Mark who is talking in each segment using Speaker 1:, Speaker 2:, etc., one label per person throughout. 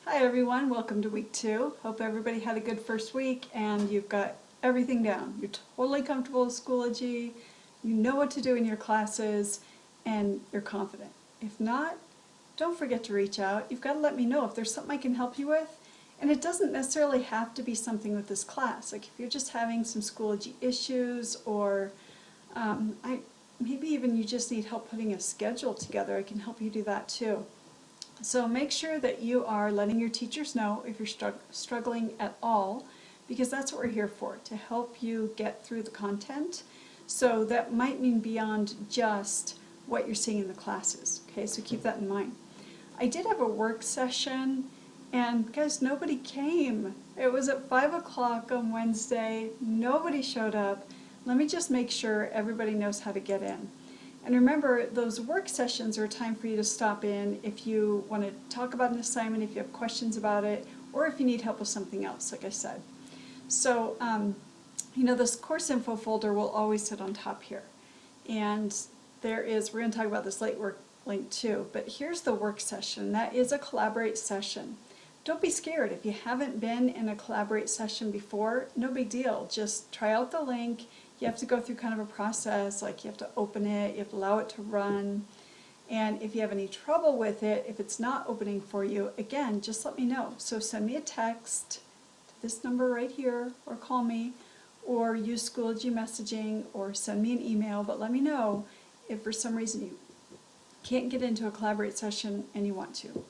Speaker 1: Hi everyone, welcome to week 2. Hope everybody had a good first week and you've got everything down. You're totally comfortable with Schoology, you know what to do in your classes, and you're confident. If not, don't forget to reach out. You've got to let me know if there's something I can help you with. And it doesn't necessarily have to be something with this class. Like if you're just having some Schoology issues or maybe even you just need help putting a schedule together, I can help you do that too. So make sure that you are letting your teachers know if you're struggling at all, because that's what we're here for, to help you get through the content. So that might mean beyond just what you're seeing in the classes. Okay, so keep that in mind. I did have a work session, and guys, nobody came. It was at 5 o'clock on Wednesday. Nobody showed up. Let me just make sure everybody knows how to get in. And remember, those work sessions are a time for you to stop in if you want to talk about an assignment, if you have questions about it, or if you need help with something else, like I said. So, this course info folder will always sit on top here. And we're going to talk about this late work link too, but here's the work session. That is a Collaborate session. Don't be scared. If you haven't been in a Collaborate session before, no big deal. Just try out the link. You have to go through kind of a process, like you have to open it, you have to allow it to run. And if you have any trouble with it, if it's not opening for you, again, just let me know. So send me a text to this number right here, or call me, or use Schoology messaging, or send me an email, but let me know if for some reason you can't get into a Collaborate session and you want to.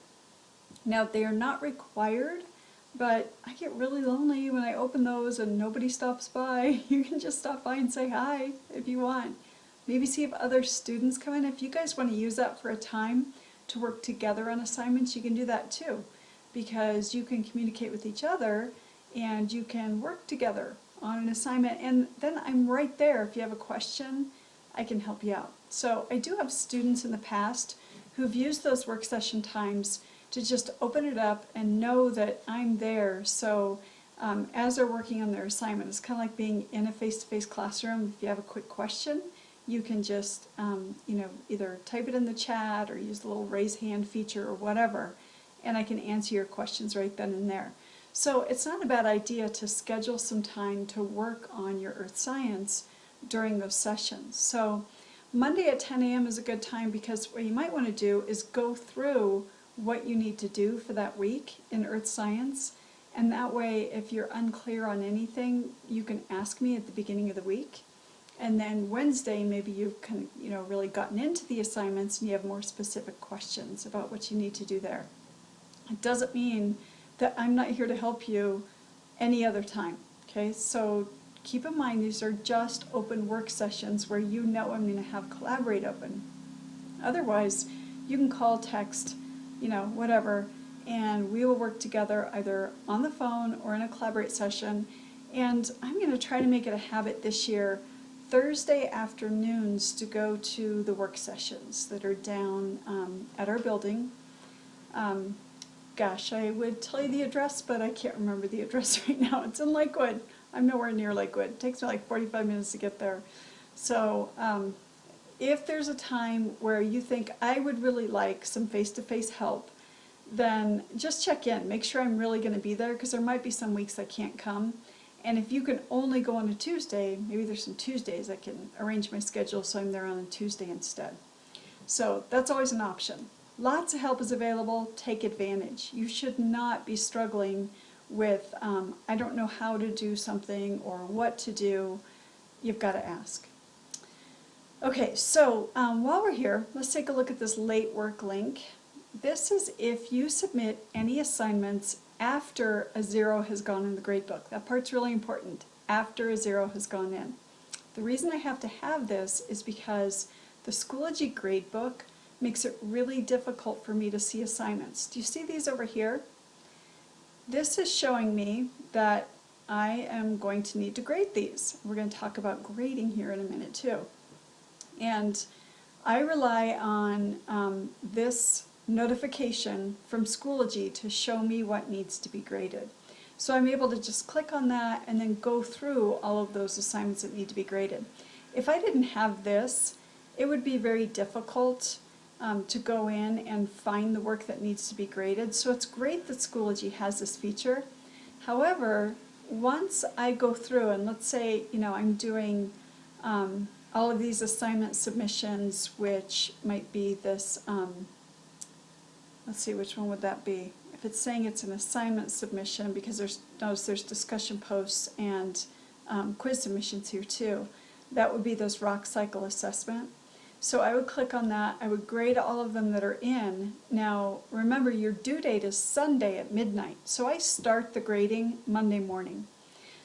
Speaker 1: Now, they are not required, but I get really lonely when I open those and nobody stops by. You can just stop by and say hi if you want. Maybe see if other students come in. If you guys want to use that for a time to work together on assignments, you can do that too, because you can communicate with each other and you can work together on an assignment, and then I'm right there. If you have a question, I can help you out. So I do have students in the past who've used those work session times to just open it up and know that I'm there. So as they're working on their assignment, it's kind of like being in a face-to-face classroom. If you have a quick question, you can just either type it in the chat or use the little raise hand feature or whatever, and I can answer your questions right then and there. So it's not a bad idea to schedule some time to work on your earth science during those sessions. So Monday at 10 a.m. is a good time, because what you might want to do is go through what you need to do for that week in earth science, and that way if you're unclear on anything, you can ask me at the beginning of the week, and then Wednesday maybe you've kind of really gotten into the assignments and you have more specific questions about what you need to do there. It doesn't mean that I'm not here to help you any other time. Okay, so keep in mind these are just open work sessions where you know I'm going to have Collaborate open. Otherwise, you can call, text, whatever, and we will work together either on the phone or in a Collaborate session. And I'm going to try to make it a habit this year, Thursday afternoons, to go to the work sessions that are down at our building. Gosh, I would tell you the address, but I can't remember the address right now. It's in Lakewood. I'm nowhere near Lakewood. It takes me like 45 minutes to get there. So if there's a time where you think I would really like some face-to-face help, then just check in. Make sure I'm really going to be there, because there might be some weeks I can't come. And if you can only go on a Tuesday, maybe there's some Tuesdays I can arrange my schedule so I'm there on a Tuesday instead. So that's always an option. Lots of help is available. Take advantage. You should not be struggling with, I don't know how to do something or what to do. You've got to ask. Okay, so while we're here, let's take a look at this late work link. This is if you submit any assignments after a 0 has gone in the gradebook. That part's really important, after a 0 has gone in. The reason I have to have this is because the Schoology gradebook makes it really difficult for me to see assignments. Do you see these over here? This is showing me that I am going to need to grade these. We're going to talk about grading here in a minute too. And I rely on this notification from Schoology to show me what needs to be graded. So I'm able to just click on that and then go through all of those assignments that need to be graded. If I didn't have this, it would be very difficult to go in and find the work that needs to be graded. So it's great that Schoology has this feature. However, once I go through and let's say, I'm doing all of these assignment submissions, which might be this, let's see, which one would that be? If it's saying it's an assignment submission, because notice there's discussion posts and quiz submissions here too, that would be this rock cycle assessment. So I would click on that, I would grade all of them that are in. Now remember, your due date is Sunday at midnight, so I start the grading Monday morning.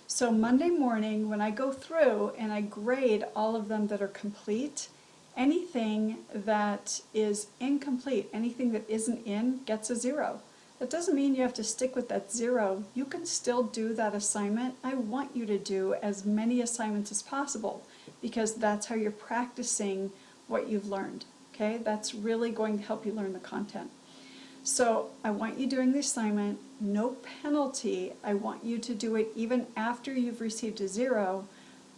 Speaker 1: So Monday morning, when I go through and I grade all of them that are complete, anything that is incomplete, anything that isn't in, gets a 0. That doesn't mean you have to stick with that 0. You can still do that assignment. I want you to do as many assignments as possible because that's how you're practicing what you've learned. Okay, that's really going to help you learn the content. So I want you doing the assignment, no penalty. I want you to do it even after you've received a 0,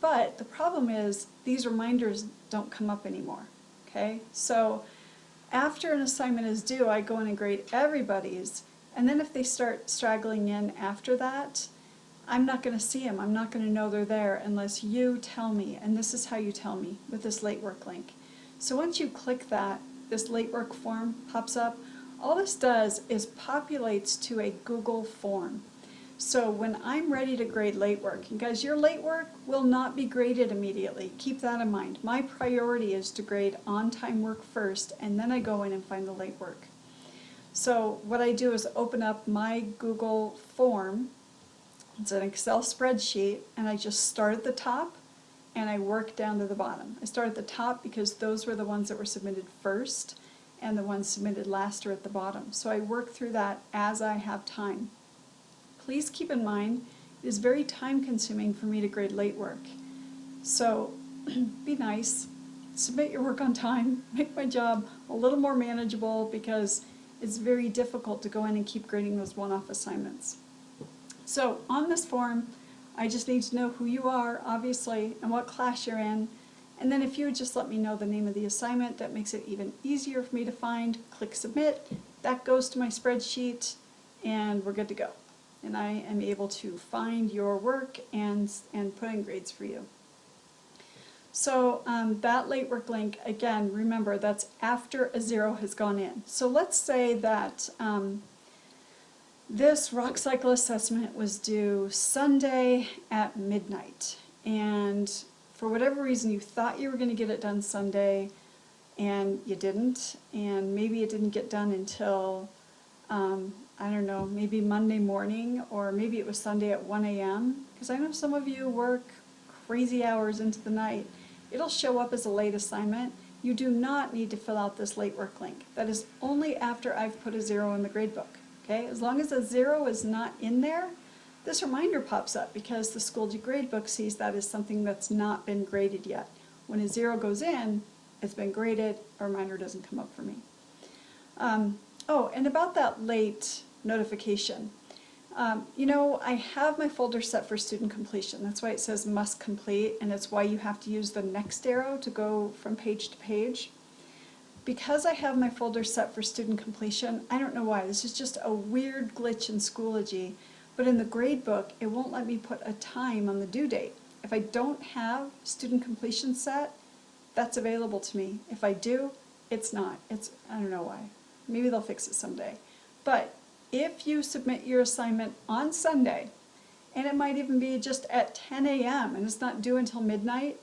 Speaker 1: but the problem is these reminders don't come up anymore. Okay, so after an assignment is due, I go in and grade everybody's, and then if they start straggling in after that, I'm not going to see them. I'm not going to know they're there unless you tell me, and this is how you tell me with this late work link. So once you click that, this late work form pops up. All this does is populates to a Google form. So when I'm ready to grade late work, and guys, your late work will not be graded immediately. Keep that in mind. My priority is to grade on-time work first, and then I go in and find the late work. So what I do is open up my Google form. It's an Excel spreadsheet, and I just start at the top and I work down to the bottom. I start at the top because those were the ones that were submitted first, and the ones submitted last are at the bottom. So I work through that as I have time. Please keep in mind, it is very time consuming for me to grade late work. So be nice, submit your work on time, make my job a little more manageable because it's very difficult to go in and keep grading those one-off assignments. So on this form, I just need to know who you are, obviously, and what class you're in. And then if you would just let me know the name of the assignment, that makes it even easier for me to find. Click submit, that goes to my spreadsheet, and we're good to go. And I am able to find your work and put in grades for you. So that late work link, again, remember that's after a 0 has gone in. So let's say that this rock cycle assessment was due Sunday at midnight, and for whatever reason you thought you were going to get it done Sunday and you didn't, and maybe it didn't get done until I don't know, maybe Monday morning, or maybe it was Sunday at 1 a.m. because I know some of you work crazy hours into the night. It'll show up as a late assignment. You do not need to fill out this late work link. That is only after I've put a 0 in the gradebook. Okay? As long as a 0 is not in there, this reminder pops up because the Schoology gradebook sees that as something that's not been graded yet. When a 0 goes in, it's been graded, a reminder doesn't come up for me. Oh, and about that late notification. I have my folder set for student completion. That's why it says must complete, and it's why you have to use the next arrow to go from page to page. Because I have my folder set for student completion, I don't know why, this is just a weird glitch in Schoology, but in the gradebook, it won't let me put a time on the due date. If I don't have student completion set, that's available to me. If I do, it's not. I don't know why. Maybe they'll fix it someday. But if you submit your assignment on Sunday, and it might even be just at 10 a.m. and it's not due until midnight,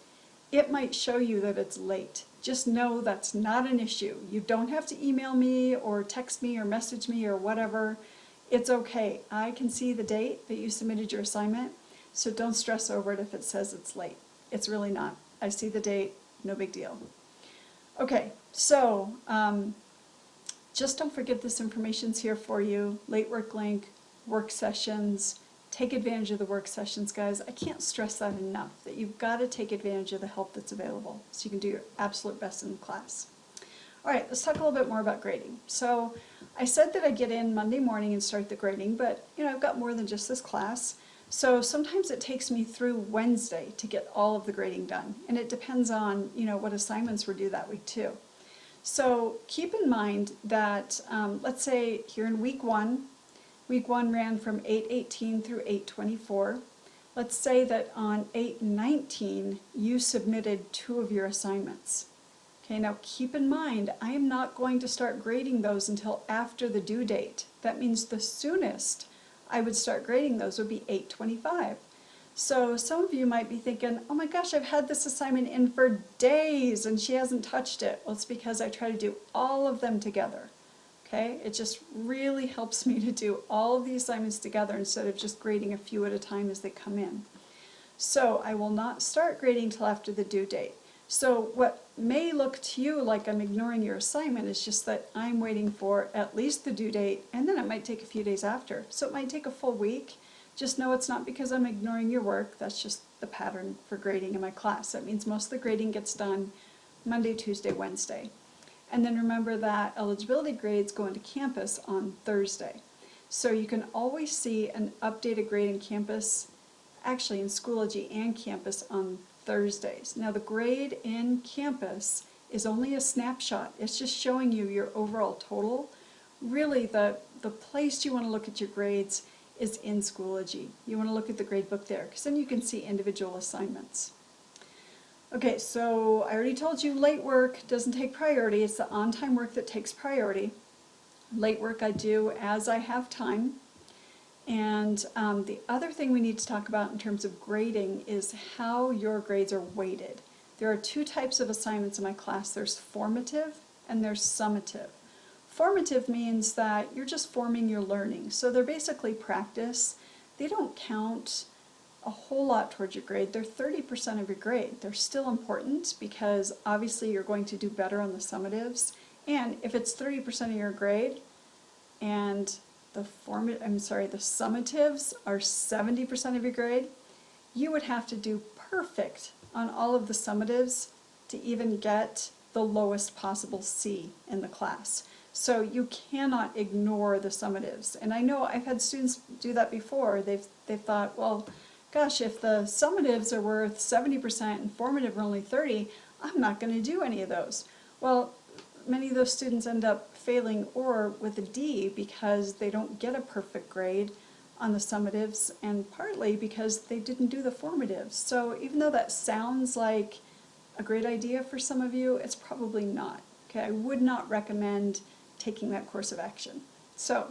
Speaker 1: it might show you that it's late. Just know that's not an issue. You don't have to email me or text me or message me or whatever. It's okay. I can see the date that you submitted your assignment, so don't stress over it if it says it's late. It's really not. I see the date, no big deal. Okay, so just don't forget this information's here for you. Late work link, work sessions. Take advantage of the work sessions, guys. I can't stress that enough, that you've got to take advantage of the help that's available so you can do your absolute best in the class. All right, let's talk a little bit more about grading. So I said that I get in Monday morning and start the grading, but I've got more than just this class. So sometimes it takes me through Wednesday to get all of the grading done, and it depends on what assignments were due that week too. So keep in mind that, let's say here in week one ran from 8:18 through 8:24. Let's say that on 8:19 you submitted 2 of your assignments. Okay, now keep in mind, I am not going to start grading those until after the due date. That means the soonest I would start grading those would be 8:25. So some of you might be thinking, oh my gosh, I've had this assignment in for days and she hasn't touched it. Well, it's because I try to do all of them together. Okay, it just really helps me to do all of the assignments together instead of just grading a few at a time as they come in. So I will not start grading till after the due date. So what may look to you like I'm ignoring your assignment is just that I'm waiting for at least the due date, and then it might take a few days after. So it might take a full week. Just know it's not because I'm ignoring your work. That's just the pattern for grading in my class. That means most of the grading gets done Monday, Tuesday, Wednesday. And then remember that eligibility grades go into Campus on Thursday. So you can always see an updated grade in Campus, actually in Schoology and Campus on Thursdays. Now the grade in Campus is only a snapshot. It's just showing you your overall total. Really the place you want to look at your grades is in Schoology. You want to look at the grade book there because then you can see individual assignments. Okay, so I already told you late work doesn't take priority. It's the on-time work that takes priority. Late work I do as I have time. And the other thing we need to talk about in terms of grading is how your grades are weighted. There are 2 types of assignments in my class. There's formative and there's summative. Formative means that you're just forming your learning. So they're basically practice. They don't count a whole lot towards your grade. They're 30% of your grade. They're still important because obviously you're going to do better on the summatives. And if it's 30% of your grade and the summatives are 70% of your grade, you would have to do perfect on all of the summatives to even get the lowest possible C in the class. So you cannot ignore the summatives. And I know I've had students do that before. They've thought, well, gosh, if the summatives are worth 70% and formative are only 30, I'm not going to do any of those. Well, many of those students end up failing or with a D because they don't get a perfect grade on the summatives, and partly because they didn't do the formatives. So even though that sounds like a great idea for some of you, it's probably not. Okay, I would not recommend taking that course of action. So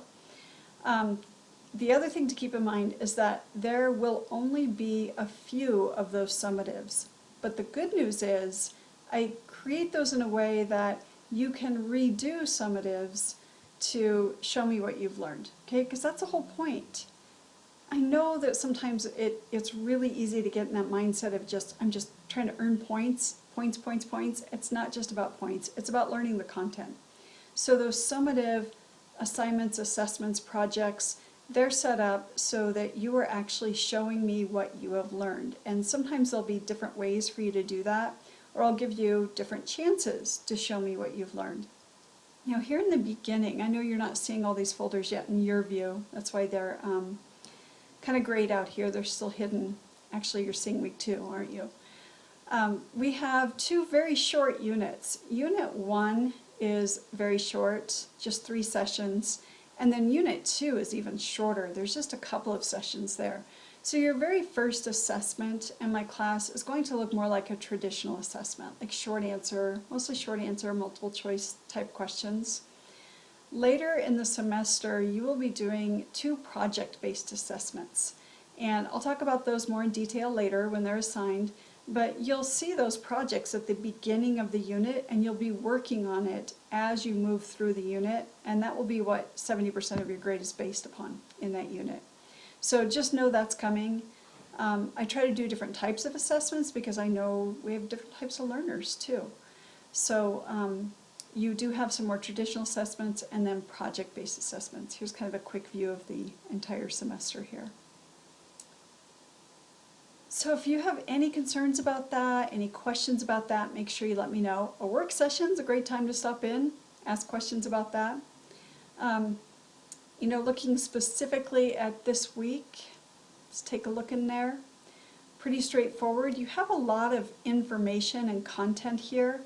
Speaker 1: the other thing to keep in mind is that there will only be a few of those summatives. But the good news is I create those in a way that you can redo summatives to show me what you've learned. Okay, because that's the whole point. I know that sometimes it's really easy to get in that mindset of I'm just trying to earn points. It's not just about points, it's about learning the content. So those summative assignments, assessments, projects, they're set up so that you are actually showing me what you have learned. And sometimes there'll be different ways for you to do that, or I'll give you different chances to show me what you've learned. Now here in the beginning, I know you're not seeing all these folders yet in your view. That's why they're kind of grayed out here. They're still hidden. Actually, you're seeing week 2, aren't you? We have 2 very short units. Unit 1 is very short, just 3 sessions. And then Unit 2 is even shorter. There's just a couple of sessions there. So your very first assessment in my class is going to look more like a traditional assessment, like short answer, mostly short answer, multiple choice type questions. Later in the semester, you will be doing 2 project-based assessments. And I'll talk about those more in detail later when they're assigned. But you'll see those projects at the beginning of the unit, and you'll be working on it as you move through the unit, and that will be what 70% of your grade is based upon in that unit. So just know that's coming. I try to do different types of assessments because I know we have different types of learners too. So you do have some more traditional assessments and then project-based assessments. Here's kind of a quick view of the entire semester here. So if you have any concerns about that, any questions about that, make sure you let me know. A work session is a great time to stop in, ask questions about that. You know, looking specifically at this week, let's take a look in there. Pretty straightforward. You have a lot of information and content here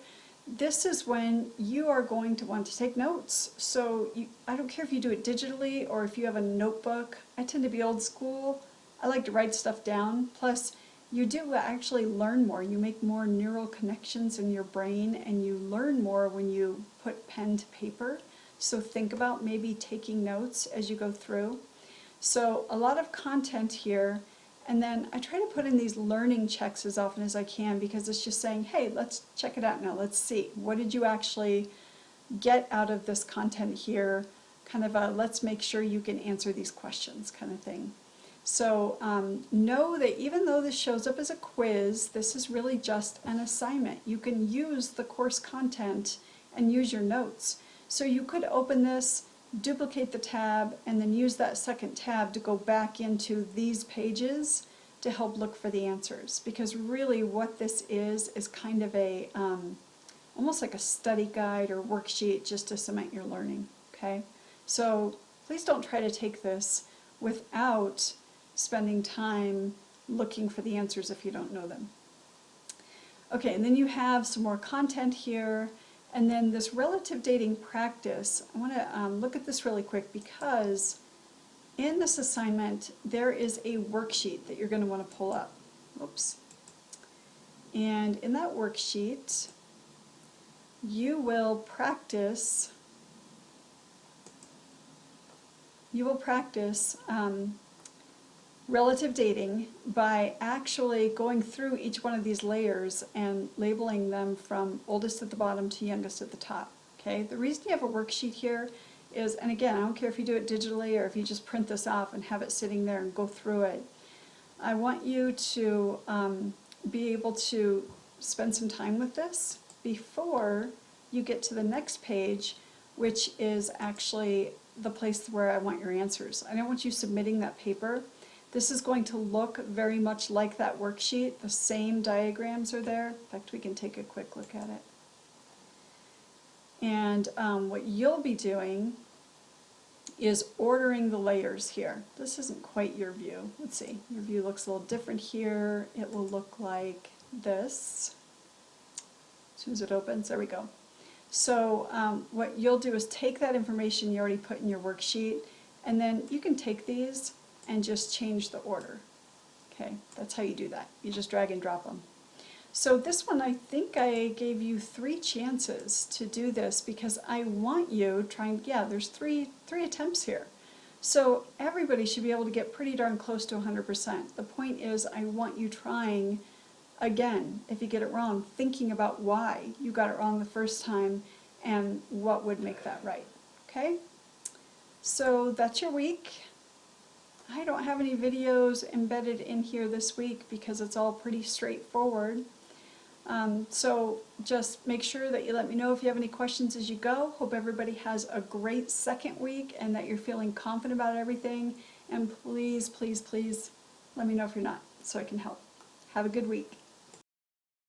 Speaker 1: this is when you are going to want to take notes. So I don't care if you do it digitally or if you have a notebook. I tend to be old school. I like to write stuff down. Plus, you do actually learn more. You make more neural connections in your brain, and you learn more when you put pen to paper. So think about maybe taking notes as you go through. So a lot of content here, and then I try to put in these learning checks as often as I can, because it's just saying, hey, let's check it out now. Let's see. What did you actually get out of this content here? Kind of a let's make sure you can answer these questions kind of thing. So know that even though this shows up as a quiz, this is really just an assignment. You can use the course content and use your notes. So you could open this, duplicate the tab, and then use that second tab to go back into these pages to help look for the answers. Because really what this is kind of a, almost like a study guide or worksheet just to cement your learning, okay? So please don't try to take this without spending time looking for the answers if you don't know them. Okay, and then you have some more content here, and then this relative dating practice. I want to look at this really quick, because in this assignment there is a worksheet that you're going to want to pull up. Oops. And in that worksheet you will practice relative dating by actually going through each one of these layers and labeling them from oldest at the bottom to youngest at the top. Okay, the reason you have a worksheet here is, and again, I don't care if you do it digitally or if you just print this off and have it sitting there and go through it. I want you to be able to spend some time with this before you get to the next page, which is actually the place where I want your answers. I don't want you submitting that paper. This is going to look very much like that worksheet. The same diagrams are there. In fact, we can take a quick look at it. And what you'll be doing is ordering the layers here. This isn't quite your view. Let's see. Your view looks a little different here. It will look like this. As soon as it opens, there we go. So what you'll do is take that information you already put in your worksheet, and then you can take these and just change the order. Okay, that's how you do that. You just drag and drop them. So this one, I think I gave you 3 chances to do this, because I want you trying, yeah, there's three attempts here. So everybody should be able to get pretty darn close to 100%. The point is, I want you trying again, if you get it wrong, thinking about why you got it wrong the first time and what would make that right. Okay? So that's your week. I don't have any videos embedded in here this week because it's all pretty straightforward. So just make sure that you let me know if you have any questions as you go. Hope everybody has a great second week and that you're feeling confident about everything. And please, please, please let me know if you're not, so I can help. Have a good week.